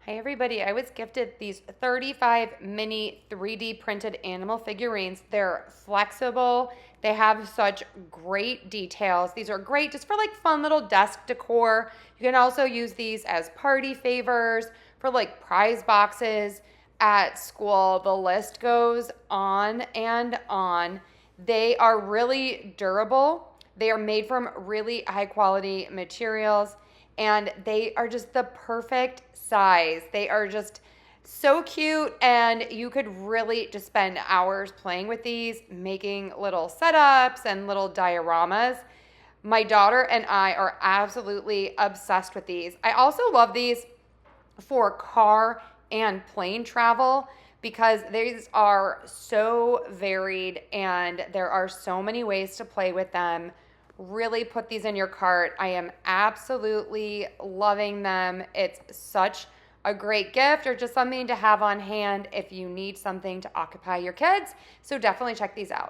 Hi everybody, I was gifted these 35 mini 3D printed animal figurines. They're flexible, they have such great details. These are great just for like fun little desk decor. You can also use these as party favors, for like prize boxes at school. The list goes on and on. They are really durable. They are made from really high quality materials and they are just the perfect size. They are just so cute, and you could really just spend hours playing with these, making little setups and little dioramas. My daughter and I are absolutely obsessed with these. I also love these for car and plane travel because these are so varied and there are so many ways to play with them. Really put these in your cart. I am absolutely loving them. It's such a great gift or just something to have on hand if you need something to occupy your kids. So definitely check these out.